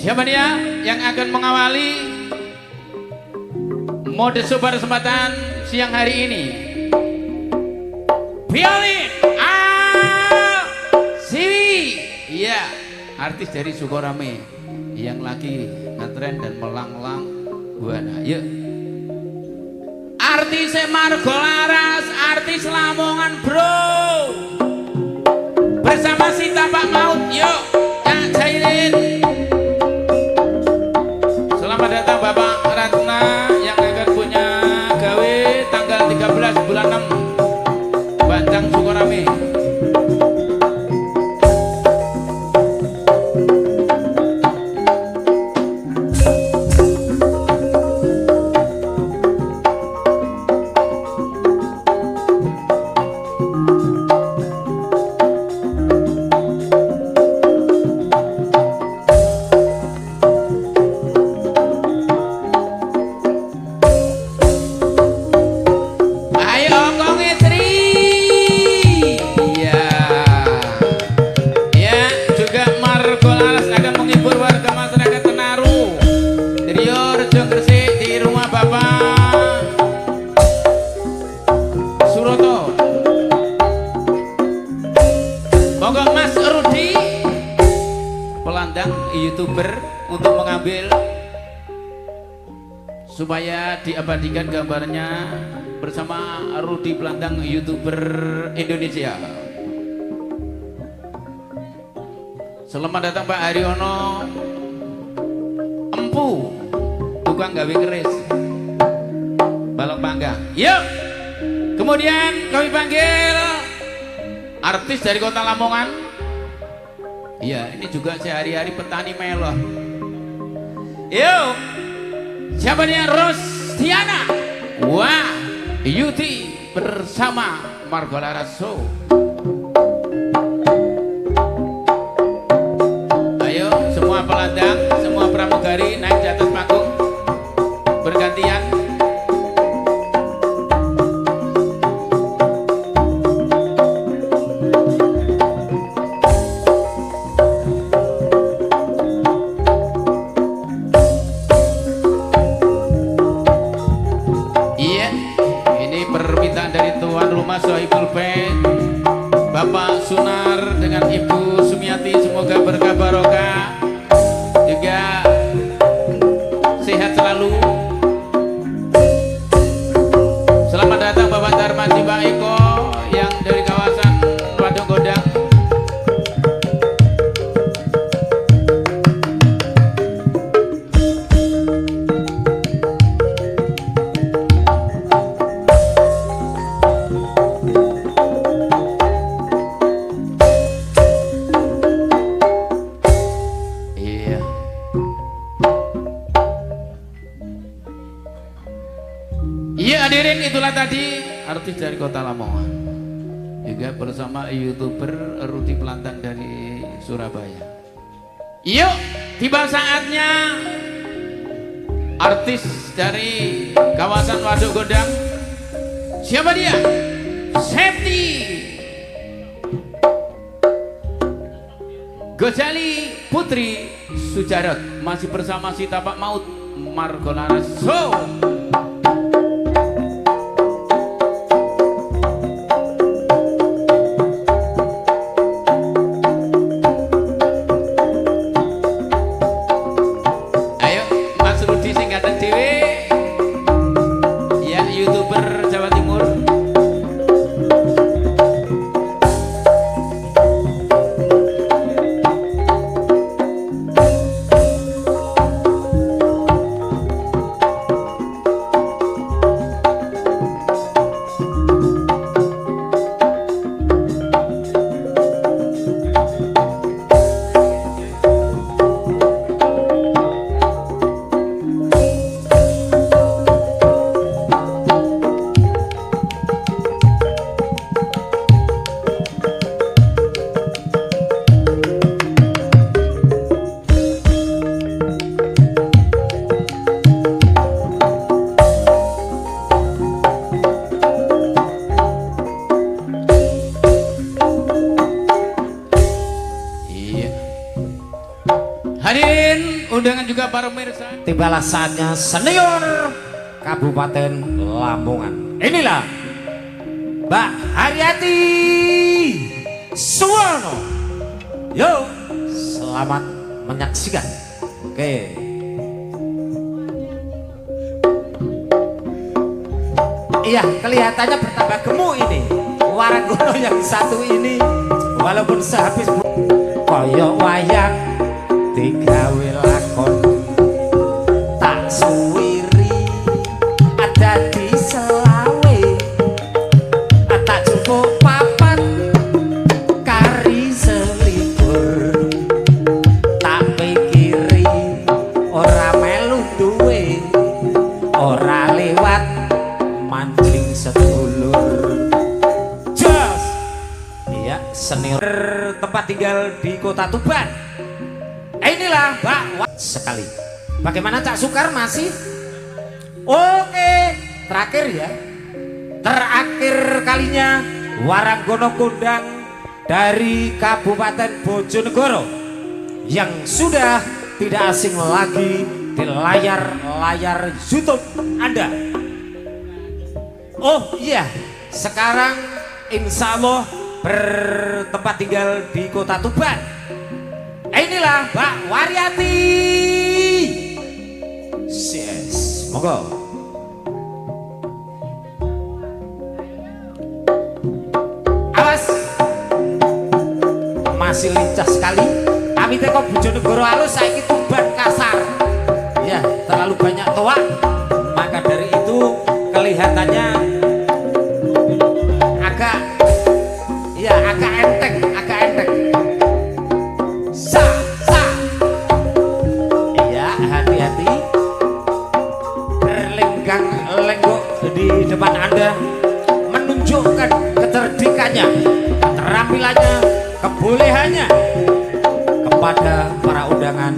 Siapa dia yang akan mengawali mode super kesempatan siang hari ini? Violin Siwi, iya, artis dari Sukorame yang lagi ngetren dan melanglang buana. Yuk, artis Margo Laras, artis Lamongan bro, bersama si Tapak Maut. Yuk, Kak Jairin. Selamat datang Bapak Ratna yang akan punya gawe tanggal 13 bulan 6 Banjang Sukorame. YouTuber untuk mengambil supaya diabadikan gambarnya bersama Rudi Pelandang, YouTuber Indonesia. Selamat datang Pak Haryono Empu, tukang gawe keris balok panggang. Yuk, kemudian kami panggil artis dari kota Lamongan. Iya, ini juga sehari-hari petani melo. Yuk, siapa dia? Rostiana. Wah, Yuti bersama Margo Laras Show. Ayo, semua pelandang, semua pramugari naik di atas panggung bergantian. Sohibul Bait Bapak Sunar dengan Ibu Sumiati, semoga berkah barokah juga sehat selalu. Selamat datang Bapak Darmaji Pak Eko yang dari kawasan Wadung Godang. Hadirin, itulah tadi artis dari kota Lamongan juga bersama YouTuber Rudi Pelandang dari Surabaya. Yuk, tiba saatnya artis dari kawasan Waduk Godang. Siapa dia? Septi Gojali Putri Sujarot, masih bersama si Tapak Maut Margo Laras Show. Hadirin undangan juga para pemirsa. Tibalah saatnya senior Kabupaten Lamongan. Inilah Mbak Haryati Suwono. Yo, selamat menyaksikan. Oke. Iya, kelihatannya bertambah gemuk ini. Waranggono yang satu ini, walaupun sehabis koyok wayang digawe lakon tak suwiri ada di selawe tak cukup papat kari selibur tak pikiri ora melu duwe ora lewat mancing sedulur. Jos iya senior tempat tinggal di Kota Tuban. Inilah Mbak sekali. Bagaimana Cak Sukar masih? Oke, terakhir ya. Terakhir kalinya Waranggono kondang dari Kabupaten Bojonegoro yang sudah tidak asing lagi di layar YouTube Anda. Oh iya, sekarang insya Allah bertempat tinggal di Kota Tuban. Inilah Mbak Waryati. Yes, monggo. Awas, masih lincah sekali. Kami teko Bojonegoro halus, saiki Tuban kasar. Ya, terlalu banyak toa. Maka dari itu kelihatannya agak enteng. Di depan Anda menunjukkan kecerdikannya, keterampilannya, kebolehannya kepada para undangan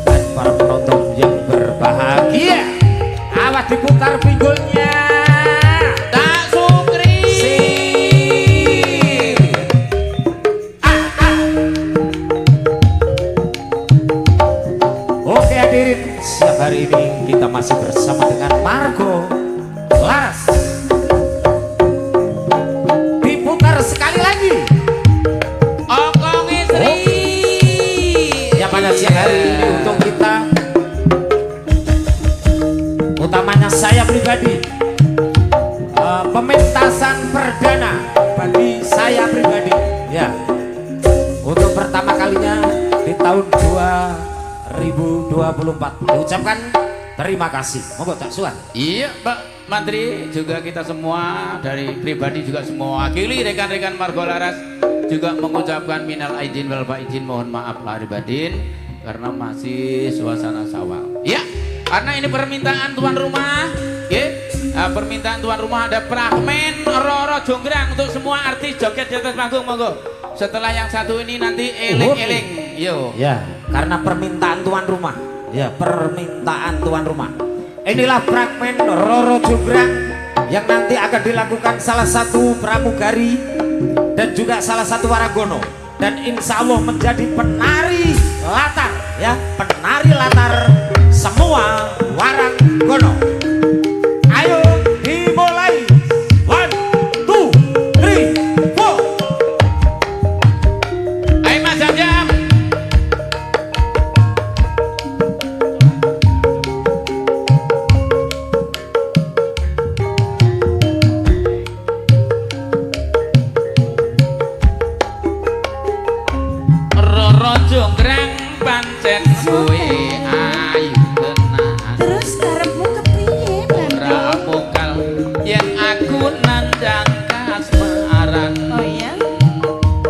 dan para penonton yang berbahagia. Awas diputar pinggulnya. Tak Sukri. Oke hadirin, siang hari ini kita masih bersama dengan Margo Laras. Diputar sekali lagi. Okong istri. Yang pada siang hari ini untuk kita, utamanya saya pribadi, pementasan perdana bagi saya pribadi. Ya, untuk pertama kalinya di tahun 2024 diucapkan terima kasih. Monggo Cak Suwan. Iya Pak Menteri, juga kita semua dari pribadi juga semua wakili rekan-rekan Margo Laras juga mengucapkan minal aidin wal faizin, mohon maaf lahir batin karena masih suasana sawal. Ya, karena ini permintaan tuan rumah, ya. Permintaan tuan rumah ada Prahmen Roro Jonggrang untuk semua artis joget di atas panggung, monggo. Setelah yang satu ini nanti eling-eling. Yo. Ya, karena permintaan tuan rumah. Ya, permintaan tuan rumah. Inilah fragmen Roro Jonggrang yang nanti akan dilakukan salah satu pramugari dan juga salah satu waranggono, dan insya Allah menjadi penari latar, ya, penari latar semua waranggono. Ayo dimulai. 1, 2, 3, 4. Ayo Mas Jam. Jonggrang pancen kowe ayu tenan. Terus karepmu kepriye, Ora mokal yen aku nandang kasmaran. Oh ya?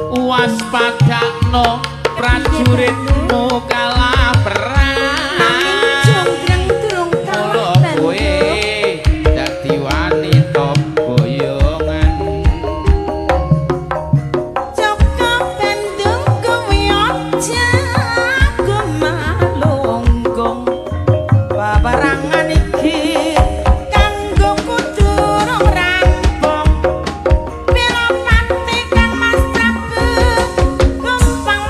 Waspadakno prajuritmu kalah perang. Jonggrang durung Mula kalah kowe dadi wanita boyongan. Joko Bandung kuwi aja gemalunggong. Babarangan iki kanggo kudu rampung. Bela pati kang Mas Prabu gampang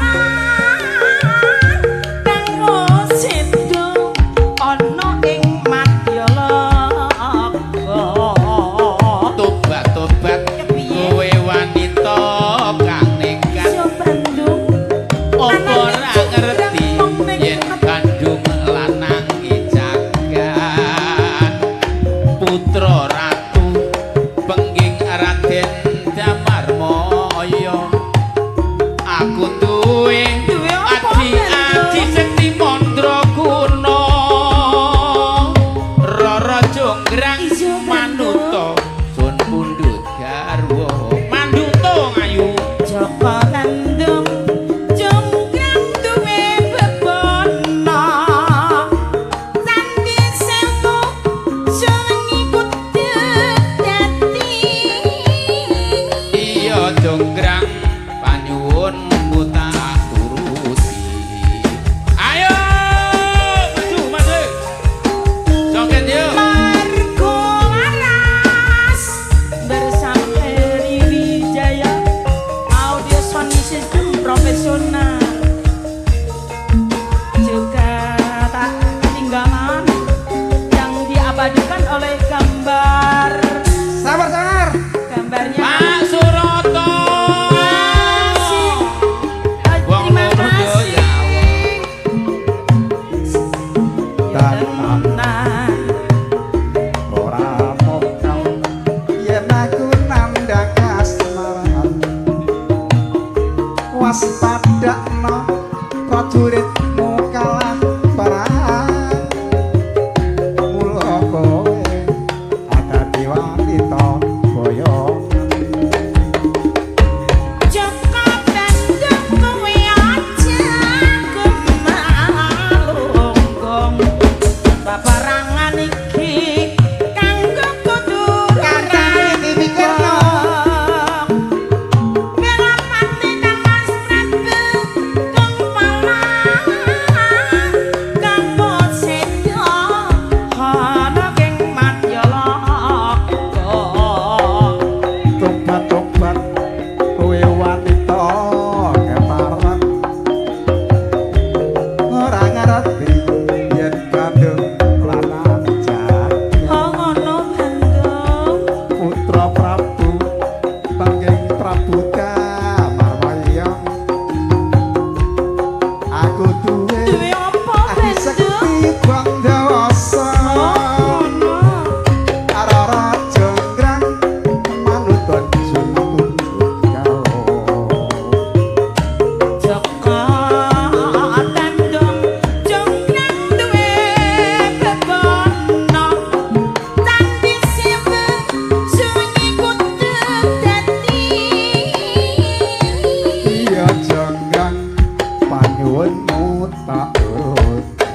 tak turuti.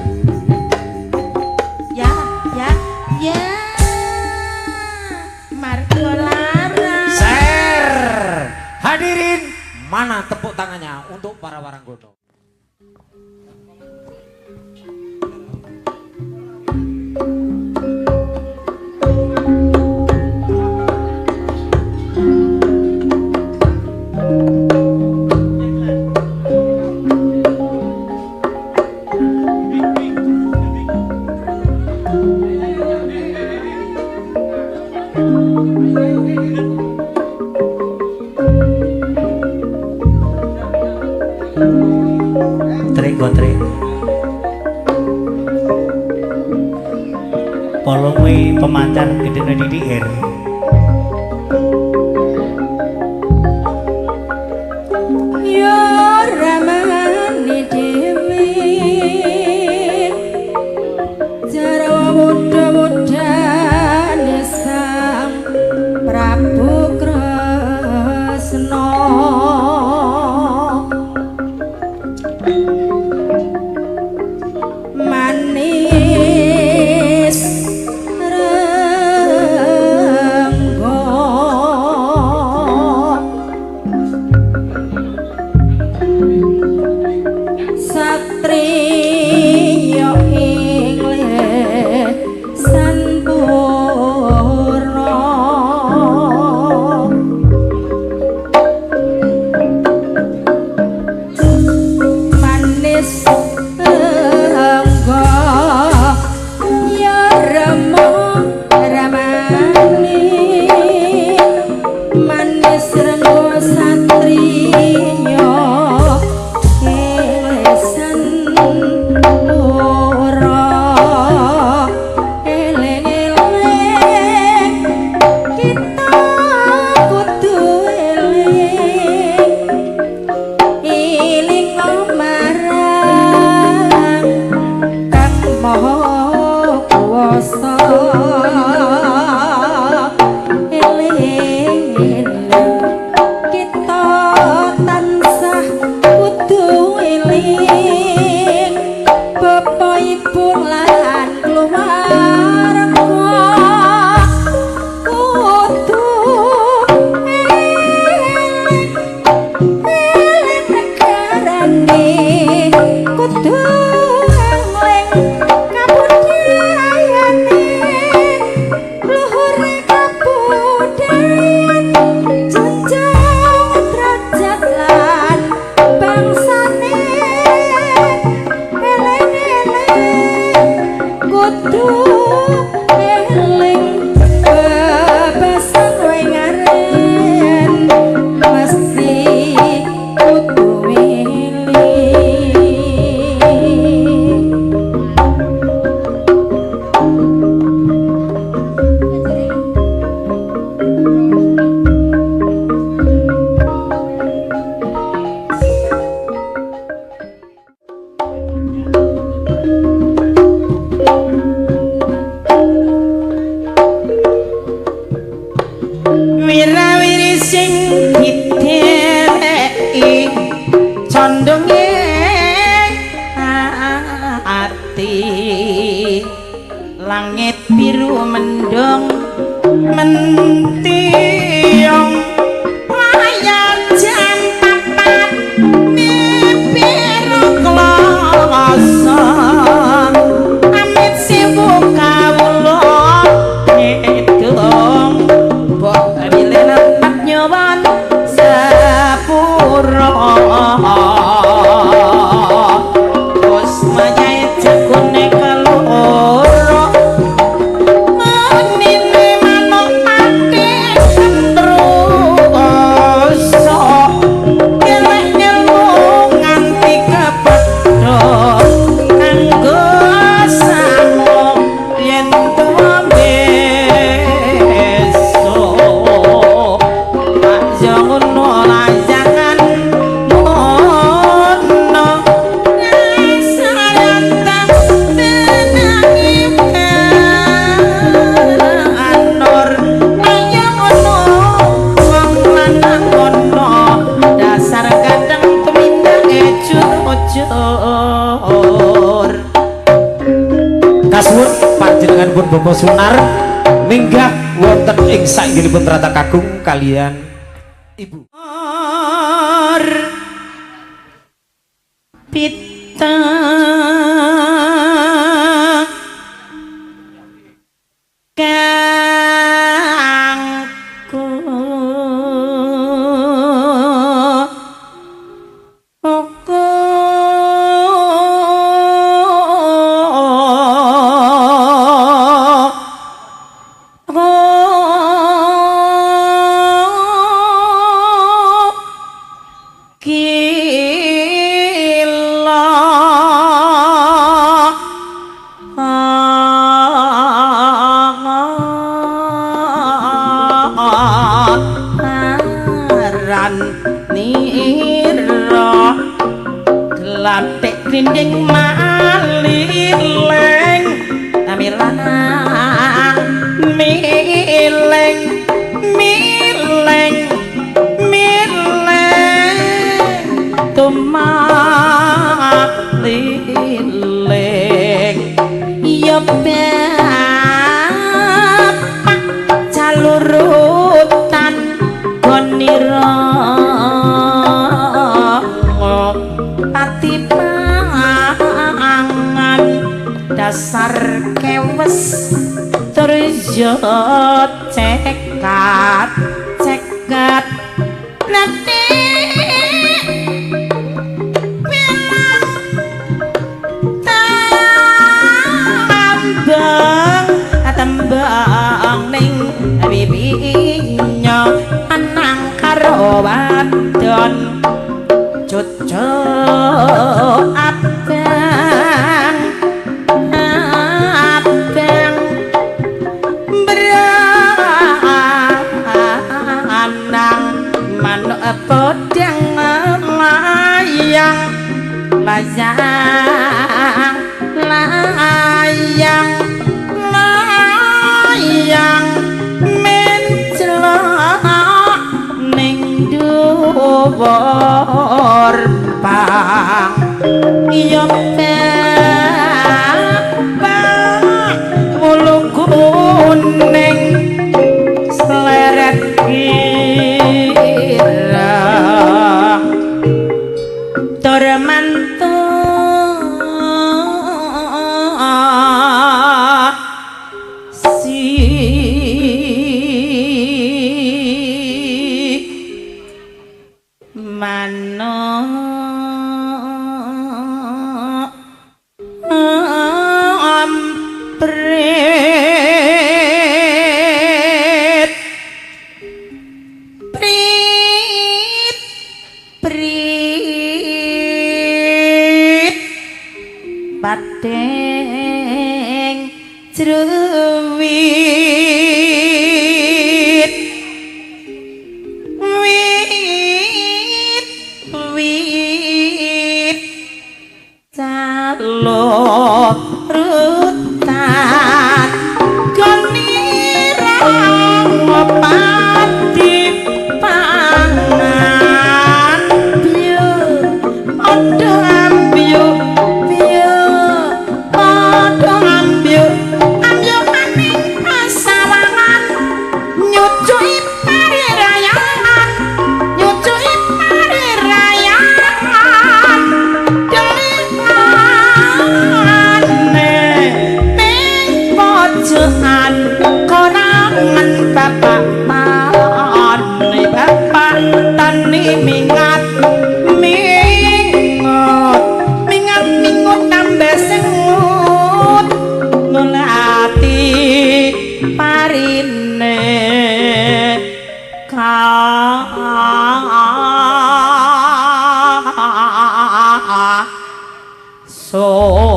Ya, ya, ya. Margolaras. Share. Hadirin, mana tepuk tangannya untuk para waranggono? Trik polongi pemancar gedene didiir Ya ramane dewe Jaro muda-mudane sang Prabu Kresna manis renggo satriya ing lesan purna manis renggo ya remo ramani manis renggo satriya elesan ora eleng-eleng kita kudu eling marang Kang Maha Kuwasa eling-eling kita tansah kudu eling Bapak Ibu lan keluarga kudu eling negarane kudu eling kabudayane luhure kabudayan jenjang derajat lan bangsane eling-eling kudu eling bebasan wengaren mesti kudu eling wirawiri sing diteleki condonge ati langit biru mendung mentiong layar jam papat bibir kloso amit sibuk kawula ngedong mbok bilen nyoban sepuro bos majai jakune kaloro manine manuk ati Kasuwun panjenenganipun Bapak Sunar minggah wonten ing sainggilipun Rata Kakung kalian Ibu Pita kangku Grinding malileng amilang mileng mileng mileng tumalileng ya bapak calurutan gonira pati dasar kewes terjo cekat cekat nanti tambang ning bibinya anang karo wadon cucu abang podang layang layang layang layang mencelok ning dhuwur pang ya bapak wulu kuning sleret Tormanto si mano ampret prit prit pateng ceruwit wit wit calo rutan konirang pati pangan biu odo ambiu biu odo ambiu ambiu maning pasawangan nyucui parirayangan nyucui parirayangan delikane ning pojokan konangan bapak tani bapak tani mingat mingut mingat mingut tambah sengut nulati parine ser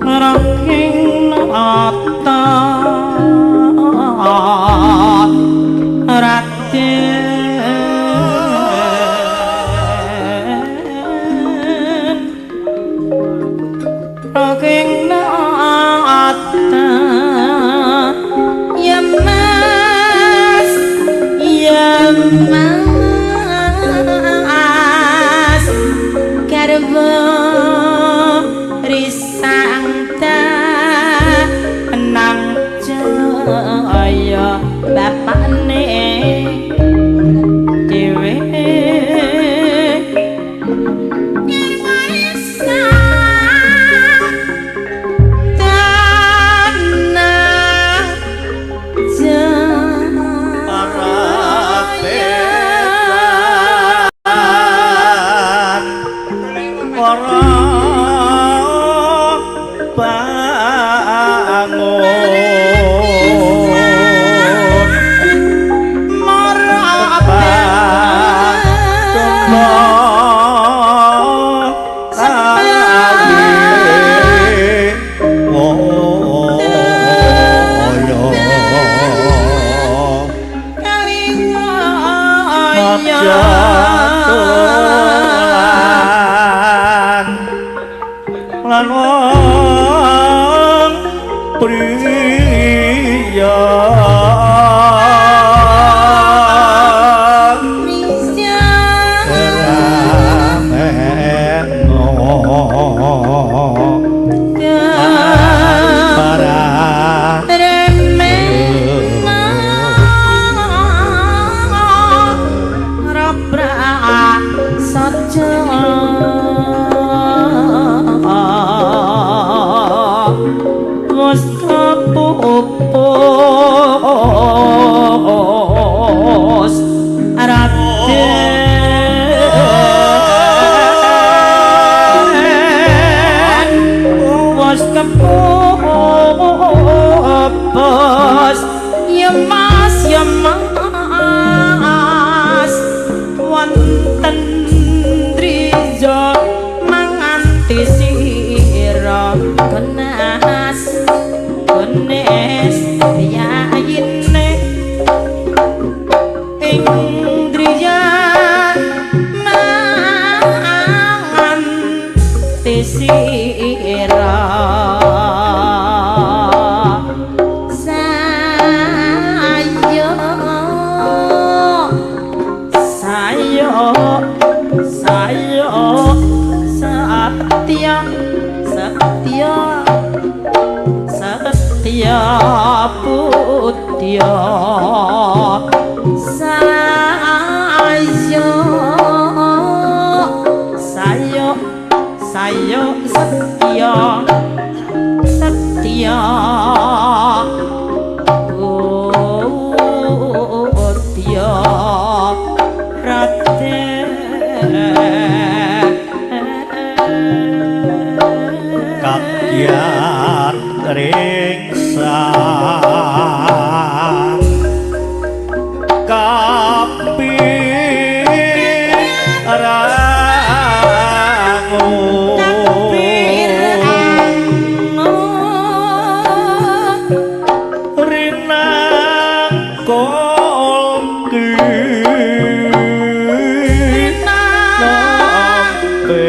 Rangking ata raden risang nang jaya bapakne dhewe lan wong priya wonten drijo manganti sira kenas kenes yayine ing driya manganti sira Satya Putya sayo Satya Putya Raden kakyat ringsa kapi rangu rinang kolki nampe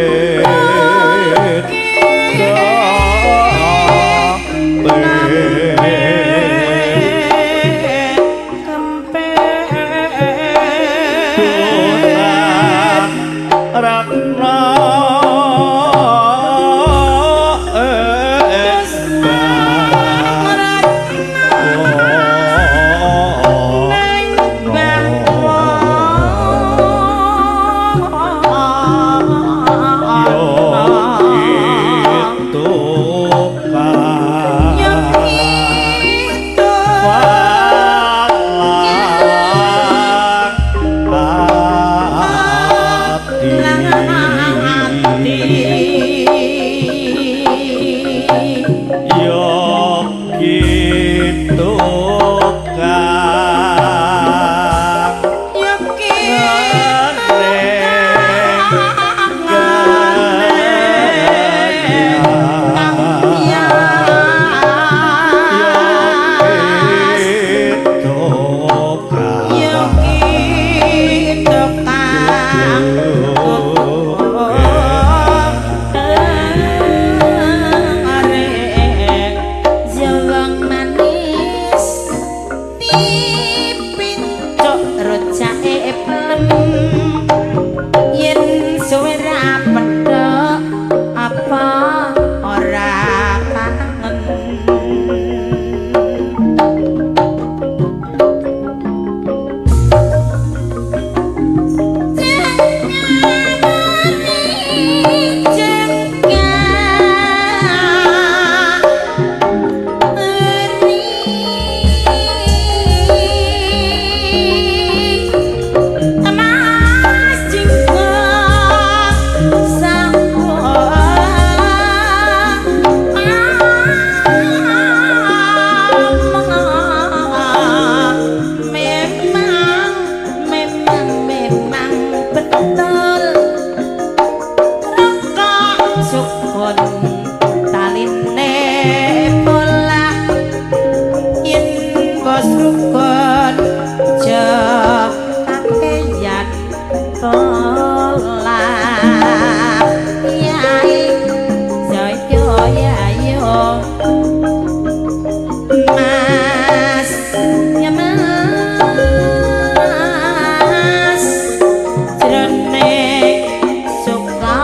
pun taline bola yen bos rukun jo kakeyan bola yai joyo yayo mas ya mas jrone suka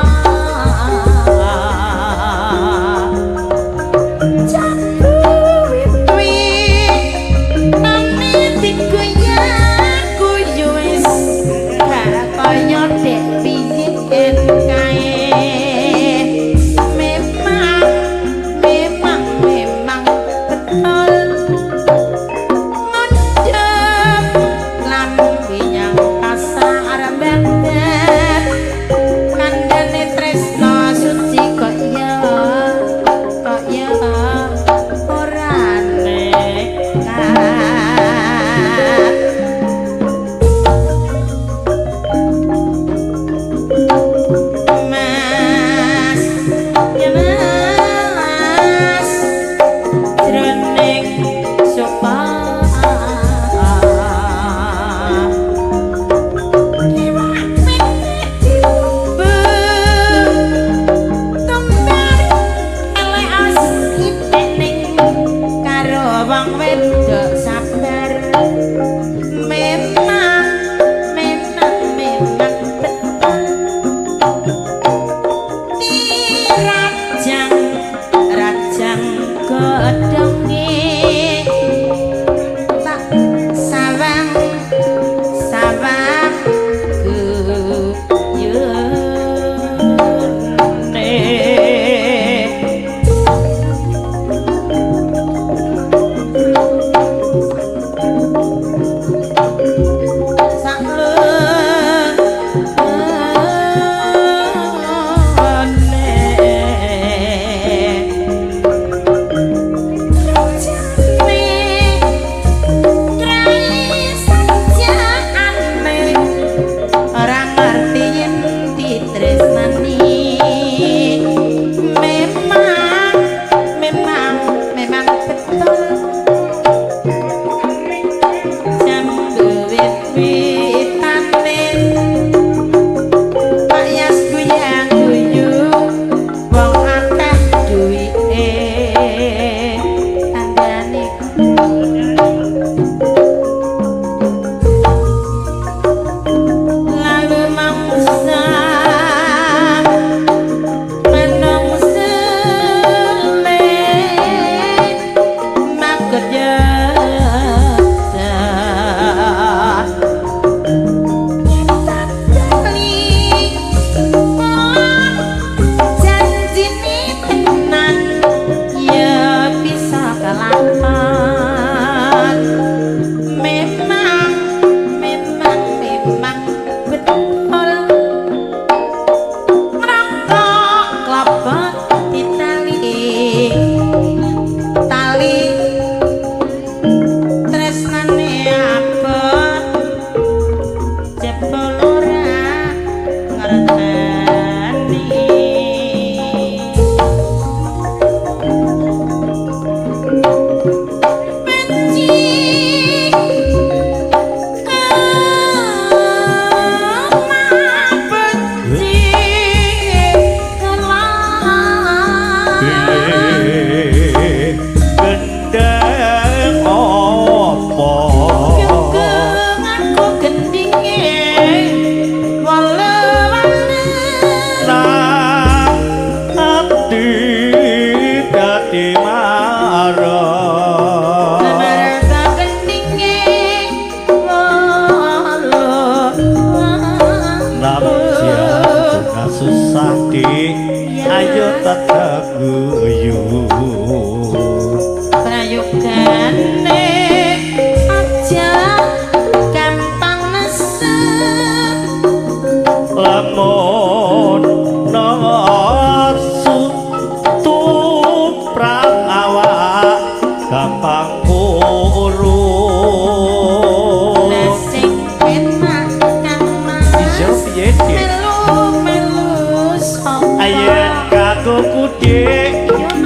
Ayen kang aku kudik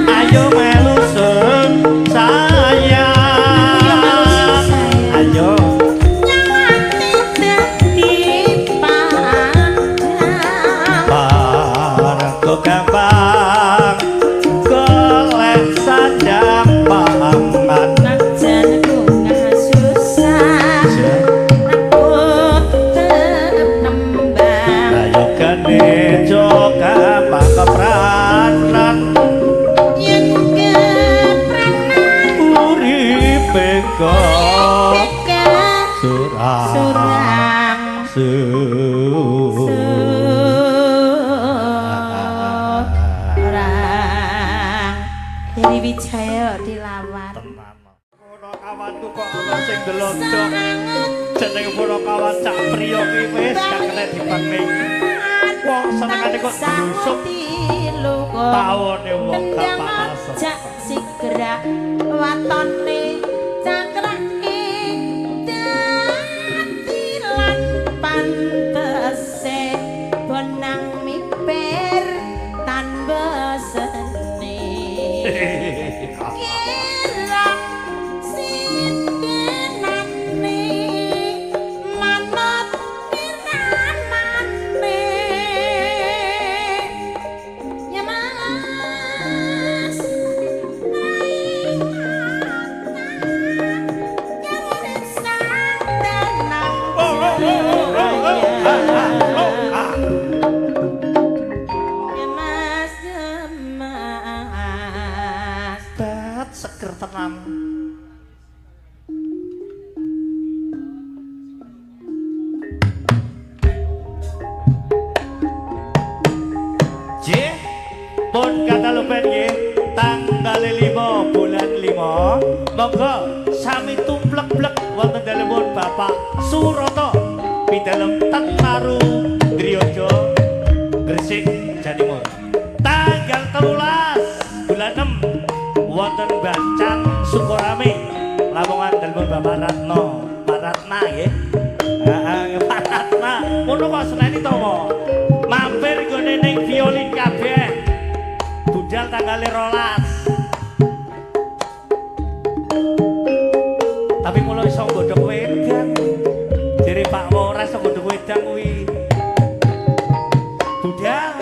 ayo melu sayang ayo barengku gampang golek sandang paman kepranan uripe kok surang Dari Wijaya dilawan. Ora kawanku kok ana sing delodok. Jeneng para kawan cak priya ki wis gak kena dibangning. Wong senengane kok nusuk. Taone wong gak panas. Jak sigerak watone cakrake dadi lan pantese bonang miper tanpa seni. Kirang sintenane manut piranane ya mas seger tenan. J pun kata lupen nggih tanggal 5 bulan 5 monggo sami tumplek-plek wonten dalem Bapak Suroto pidalem Tengmaru Driyojo Gresik Jawa Timur. Tanggal 13 bulan 6 wonten Bancan Sukorame Lamongan dalem Bapak Ratno Pak Ratna nggih. Heeh Pak Ratna ngono kok seneni to kok. Mampir gone ning violin kabeh. Budal tanggal 12. Tapi mulo iso godhog wedang. Jere Pak Wora iso godhog wedang kuwi. Budal.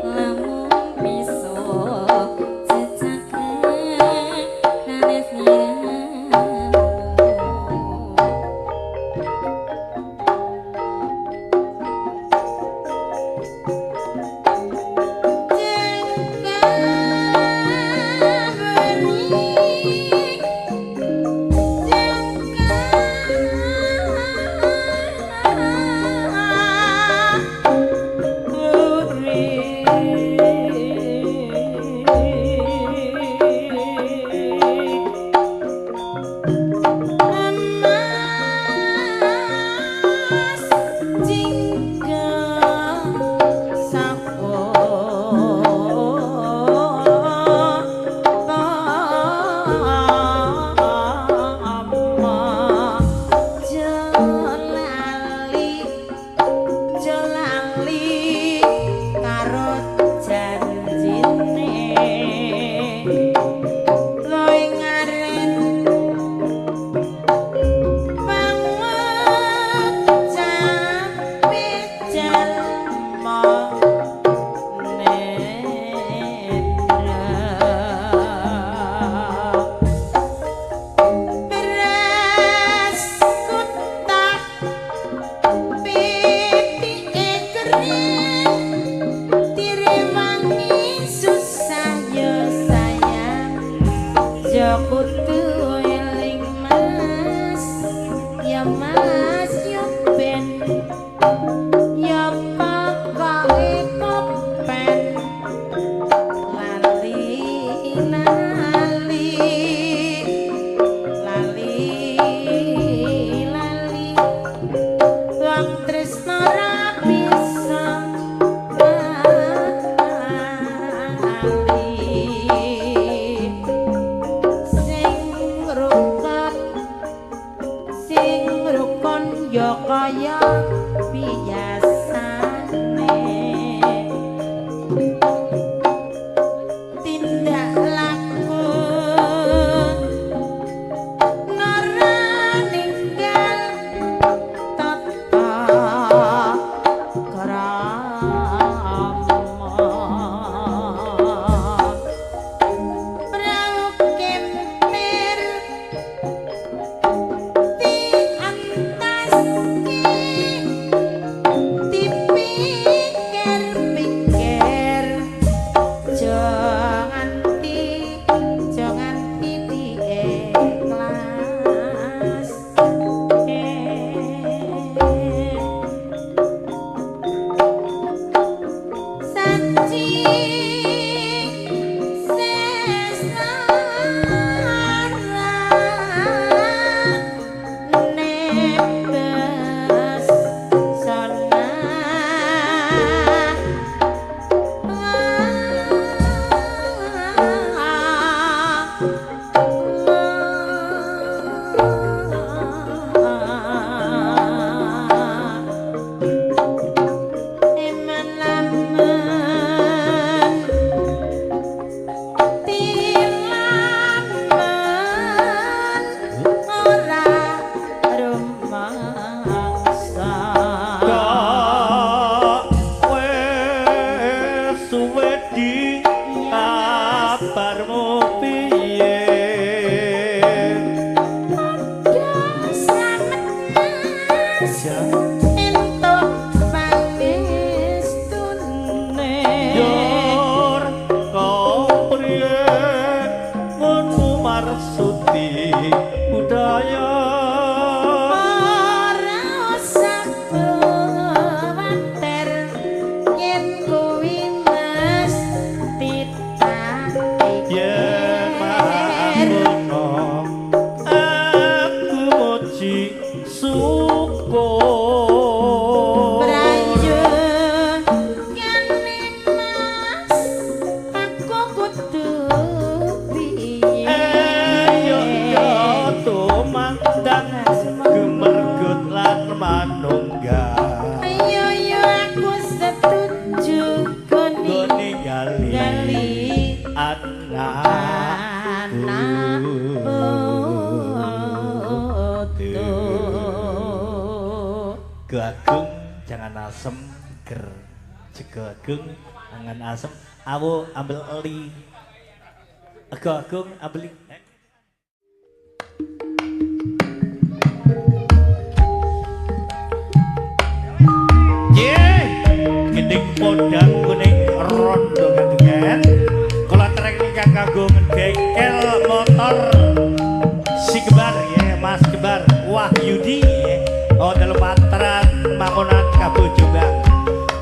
Lamun bisa anak putu Gagung jangan asem ger Gagung jangan asem awo ambil eli Gagung ambil Gending podang kuning rondo gantungan kula trek nikah kanggo bengkel motor si Gebar ya Mas Gebar Wahyudi ya oh dalam patran Mangunan Kabojombang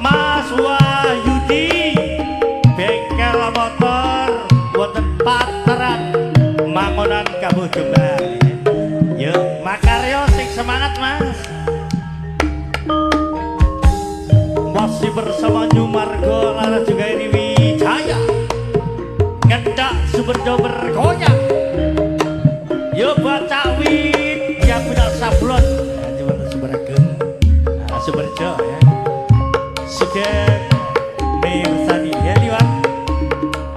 Mas Wahyudi bengkel motor wonten patran Mangunan Kabojombang ya yuk makaryo sing semangat Mas masih bersama Nyumargo Lara juga ini Wijaya ngedak Sumberjo bergoyang yuk baca wit yang punya sablon Sumberjo ya sudah Mirsani ya liwat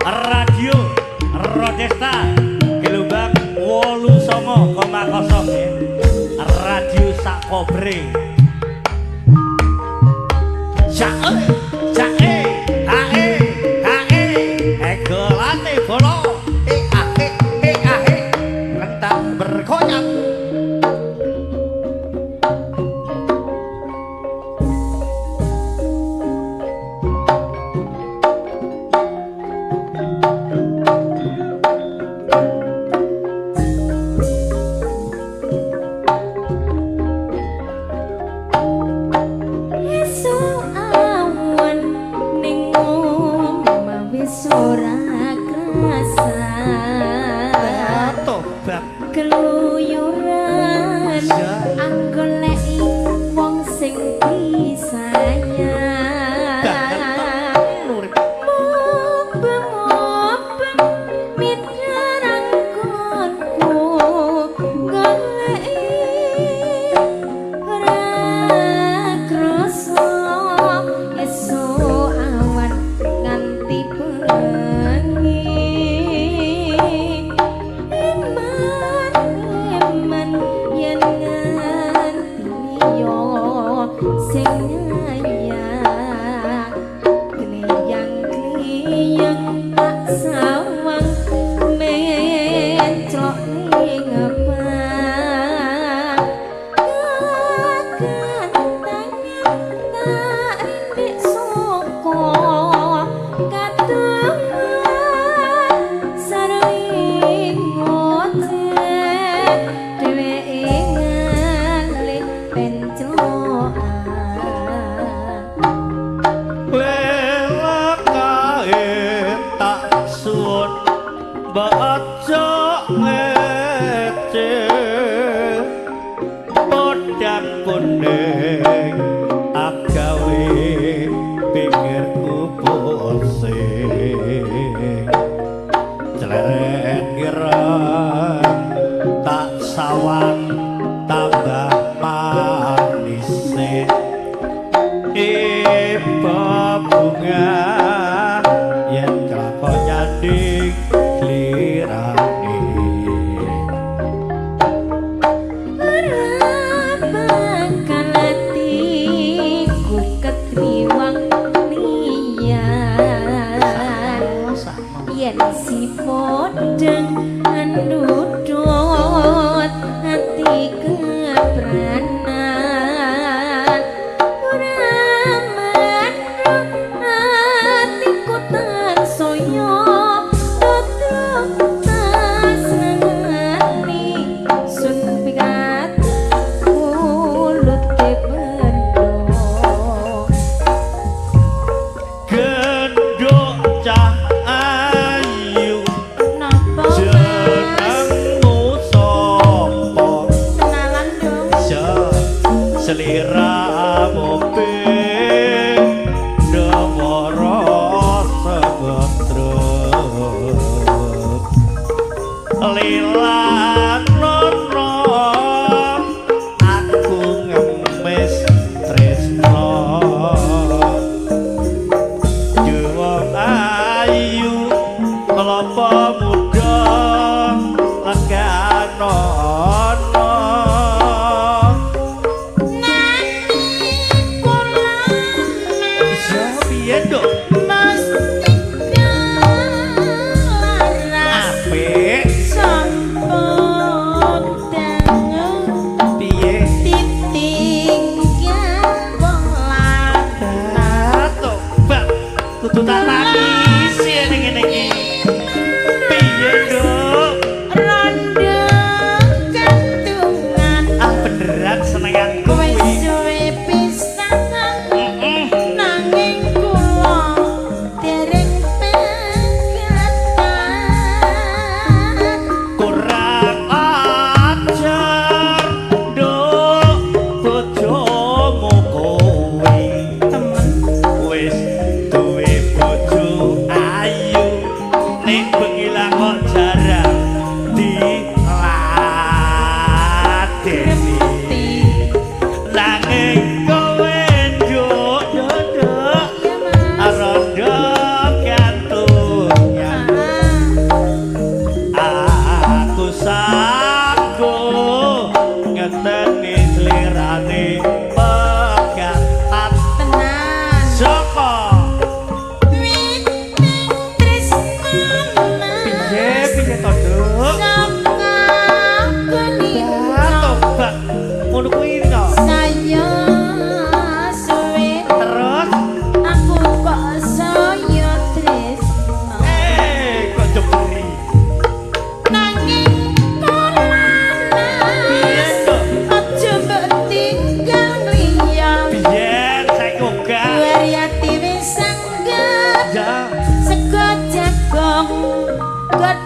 radio Rodesta Gelombang 89,0 ya radio Sakobre Golane bolo rentang bergoyang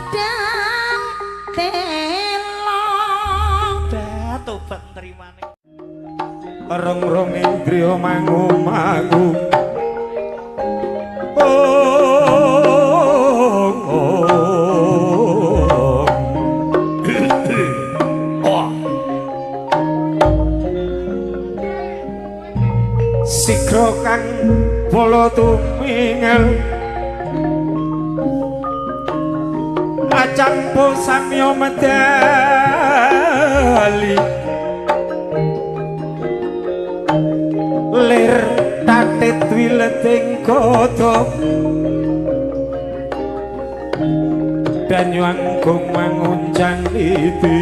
sedang telo tobat nerimane rong-rong indriya mangu-mangu sikra kang polo tumingel acang po samya medali lir tatit wileting kodhok banyu anggung manguncang iki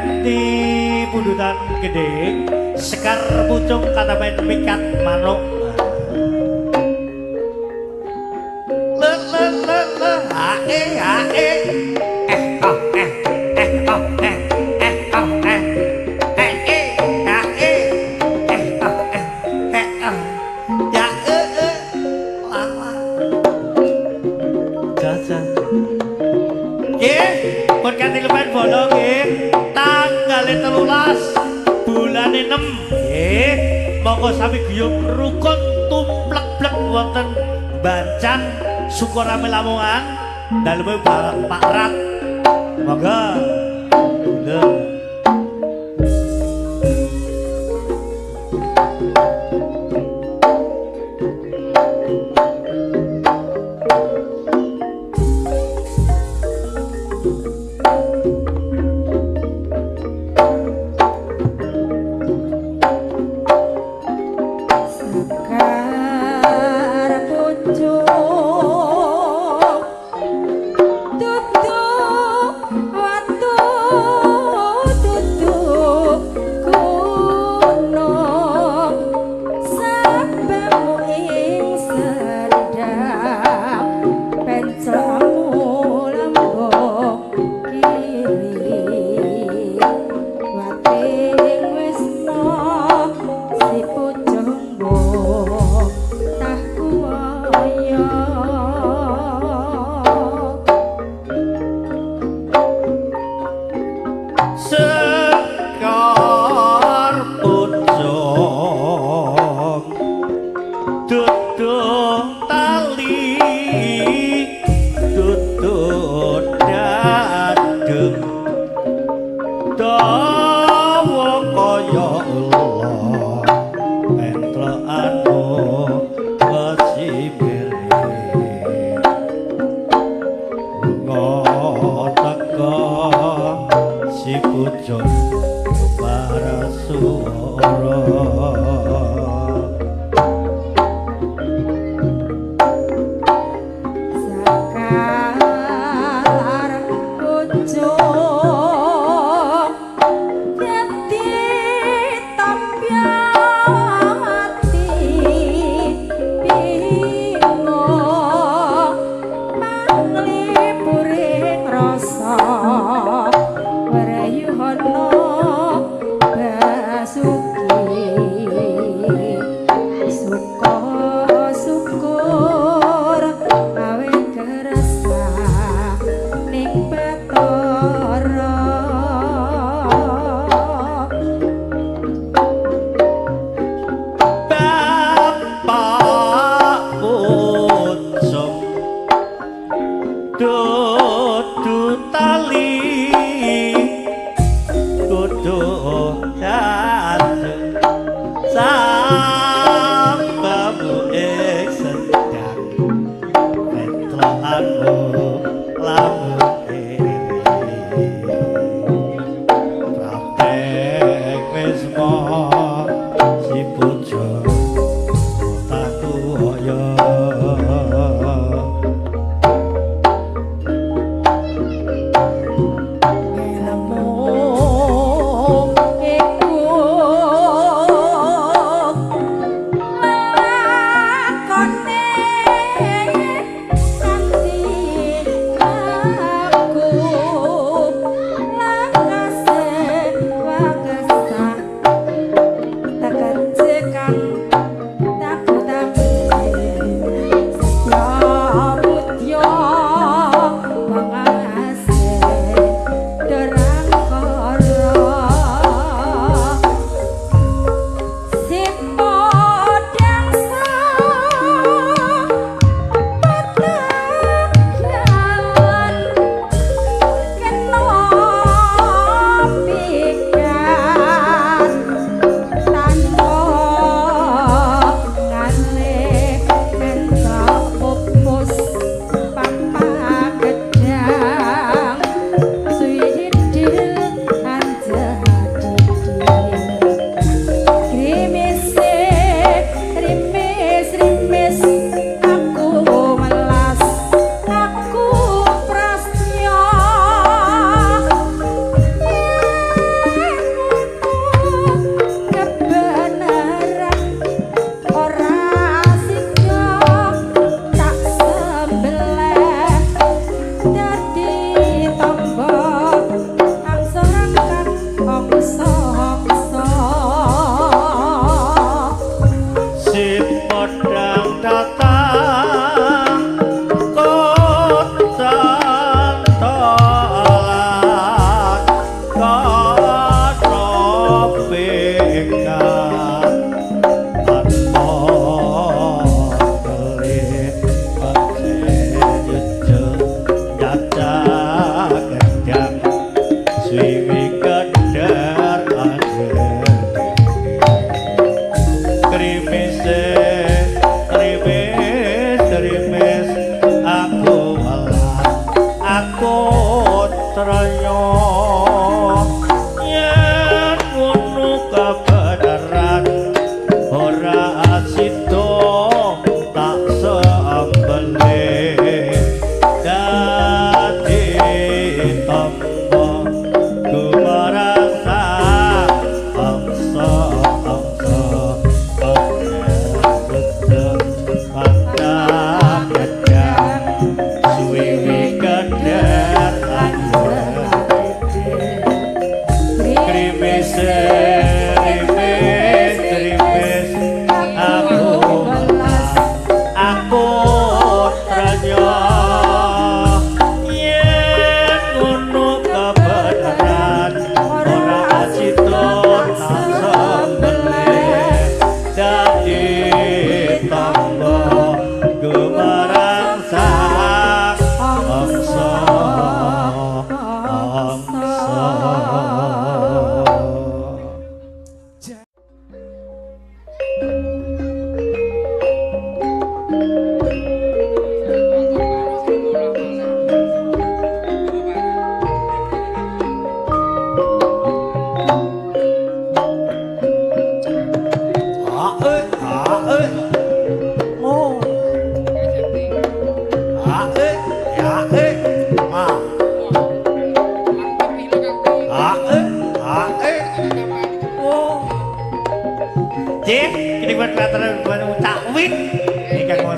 ganti pundutan gede sekar pucung kata main mikat manuk le hae hae oh pun ganti lepen bono nggih tanggal 13 bulan 6 nggih monggo sami guyub rukun tumplek-plek wonten Bancan Sukorame Lamongan daleme Pak Rat monggo lho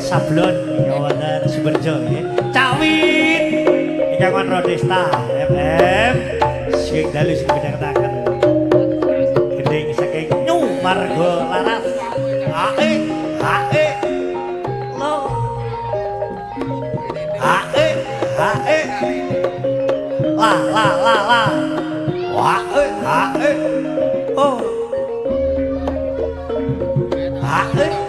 Sablon kawan Sumberjo Cak Win kawan Rodesta FM sing dalu sing bidang-bidang gending saking New Margo Laras hae lo hae la hae oh hae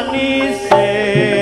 Manise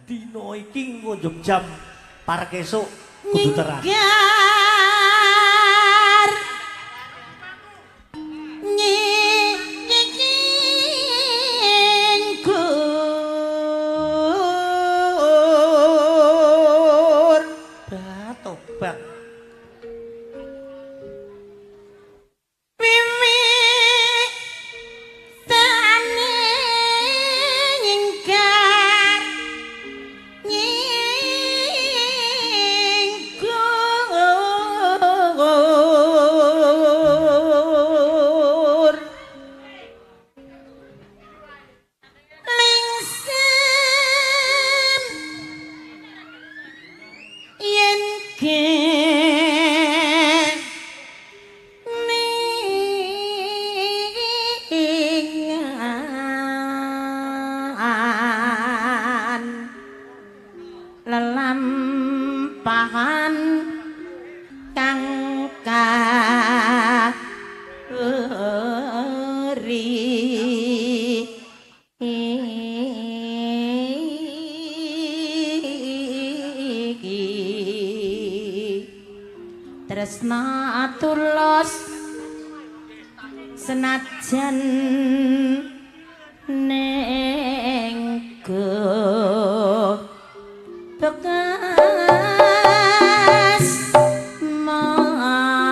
Dino iki ngunjuk jam parek esuk kudu terang. Lelampahan kang kari tresna tulus senajan nenggo bekas marah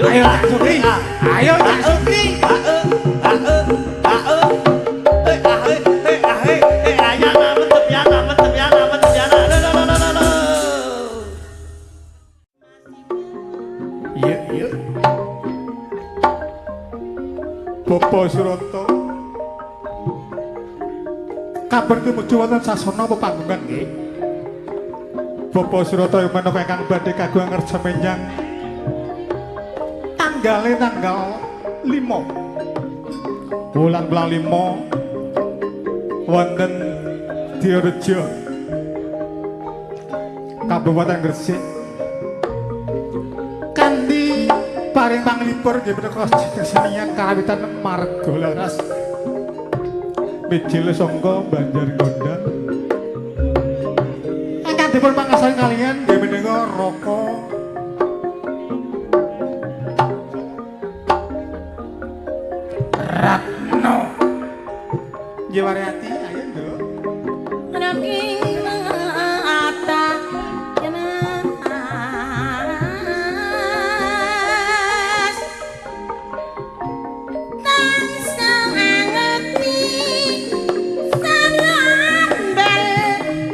Ayo Cak Sukri. Ayo Cak Sukri. Iya. Bapak Suroto. Kabar tumuju wonten sasana apa panggungan nggih? Bapak Suroto menawa ingkang badhe kagungan ngerja menyang tanggal 5 bulan 5 wonten Direjo Kabupaten Gresik kanthi paring panglipur nggih menika kesenian kawitan Margolaras Mijil Sangga Banjar Gondang ingkang dipun pangasani kalian nggih menika Raka Ratno Jewariati ayo Nduk Raking ata jemas tansah ngerti sarambel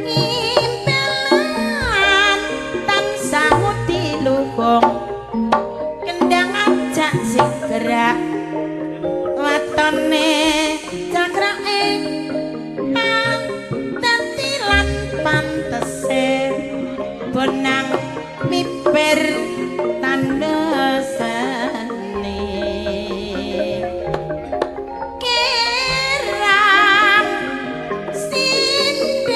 impelan tansah mudi luhung kendang ajak sing gerak watone cakrake tatilan pantese bonang miber tandesane kirang sindenane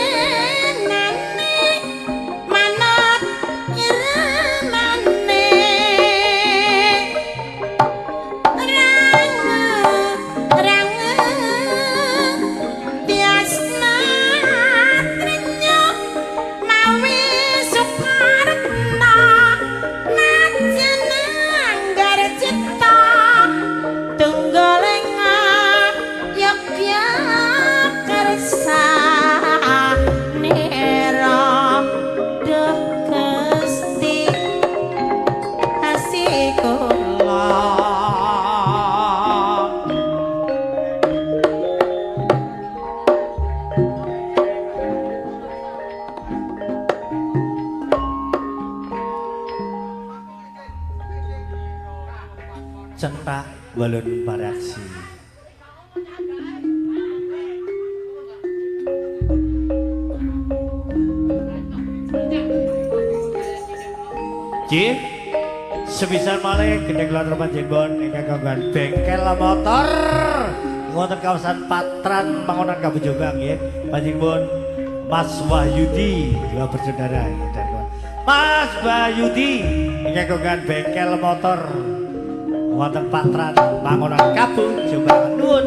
manut irmane Centak balon baraksi. Ji, sebisa malih gendeng lan panjenengan ingkang kagunggan bengkel motor wonten kawasan Patran Mangunan Kabujogang nggih. Panjenengan Mas Wahyudi dua bersaudara nggih. Mas Wahyudi ingkang kagunggan bengkel motor wonten Patran Mangunan Kabujogang nuwun.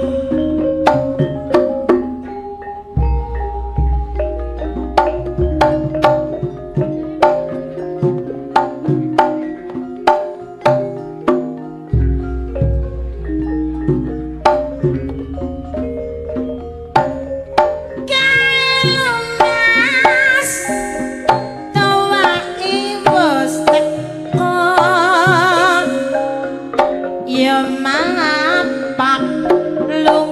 Lumah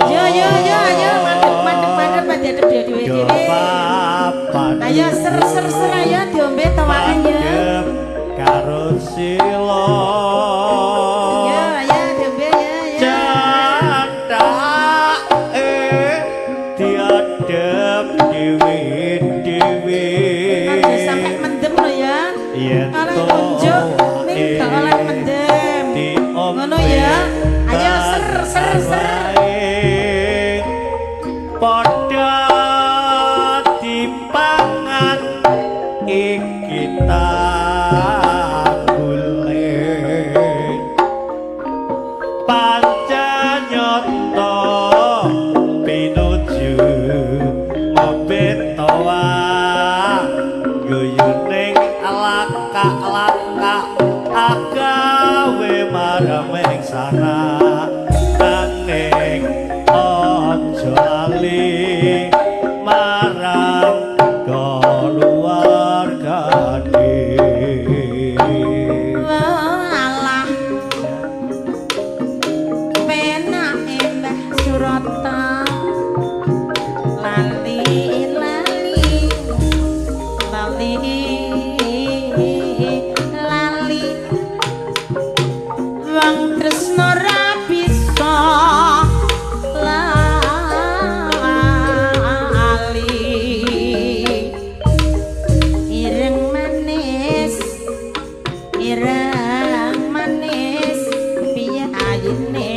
Yo ayo mandep madep dhewe-dhewe. Ayo ser ayo diombe tawaran ya. Karo sila. Yo ayo diombe ya. Diadep dewe-dewe. Aja sampe mendem lo ya. Oleh unjuk ning gak oleh mendem. Ngono ya. Ayo ser. Padha dipangan iki tanggulin pancanyata pinuju mobetoa guyuning laka-laka agawe maraming sana nanging aja lali marang keluargane. Alah. Penake Mbah Surata. Lali wong tresno ra bisa lali ireng manis piye ayune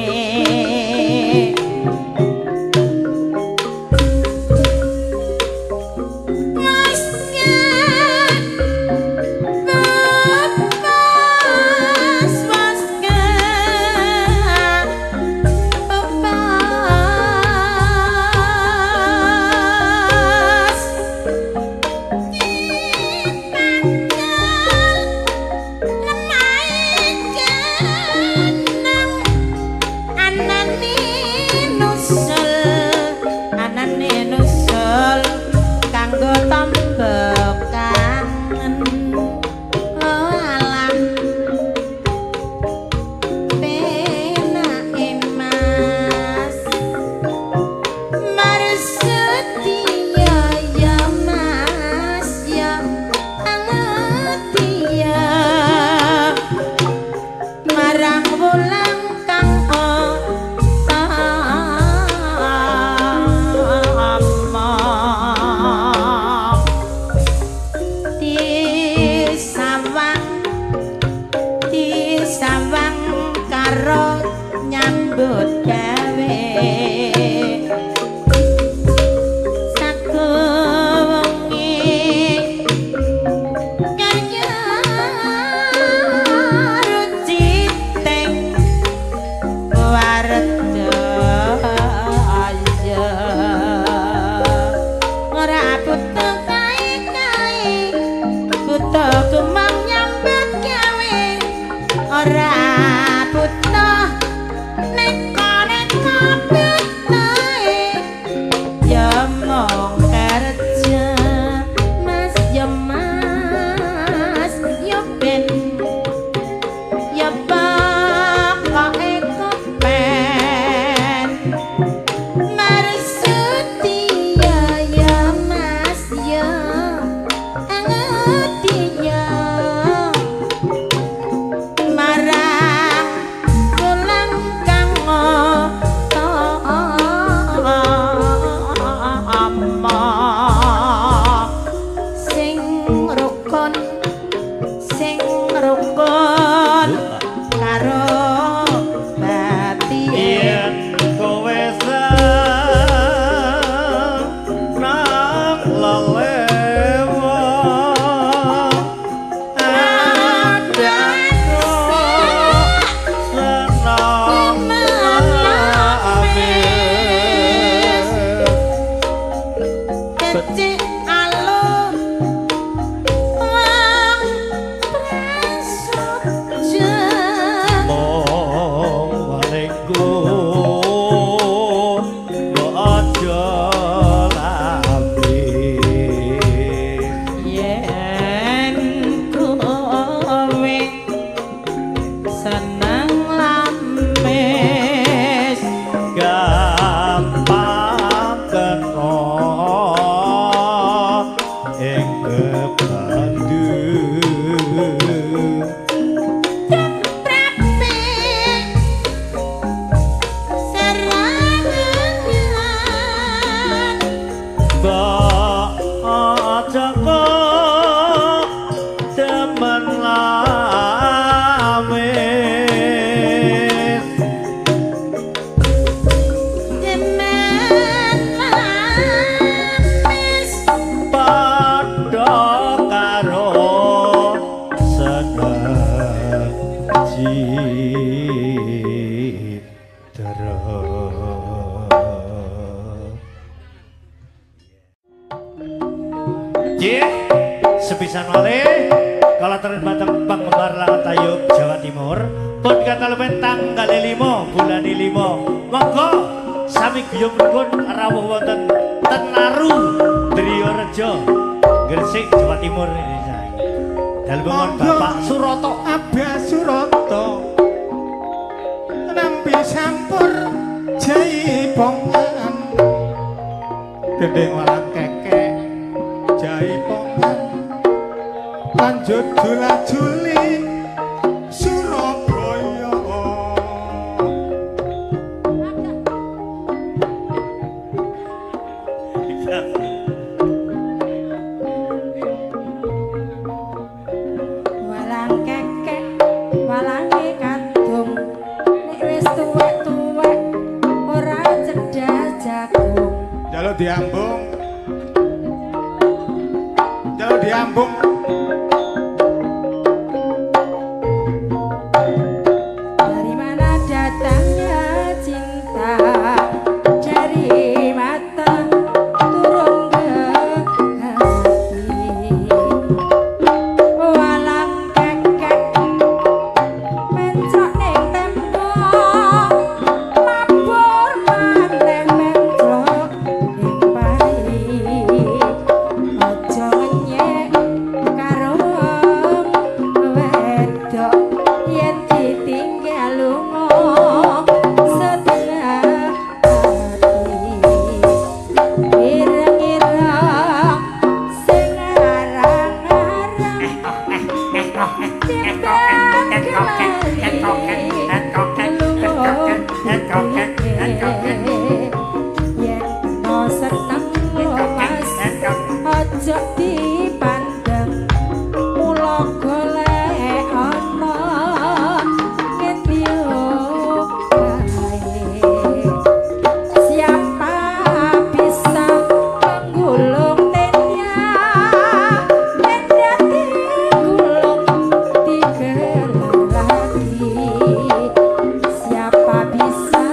Sepisan malih kala terus batang penggemar Langat Ayub Jawa Timur pun kata lumentang kali 5 bulan 5 monggo sami guyub pun rawuh wonten Tenaru Driyorejo Gresik Jawa Timur ini saya dalem Bapak Suroto Abah Suroto nampi sampur jai pongan gendeng walang keke jai pongan lanjut jula-juli Surabaya walang kekek walange kadung nek wis tuwek-tuwek ora cedas jagung jaluk diambung jaluk diambung dari mana datangnya cinta dari mata turun ke hati walang kekek mencok ning tembok mabur maneh mencok ning pari aja nyek karo wedok yen ditinggal lunga setengah hati ireng-ireng sing arang-arang aja dipandang mula golek ana ngendi wae siapa bisa menggulung tenya dan digulung tiga lagi siapa bisa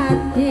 Hati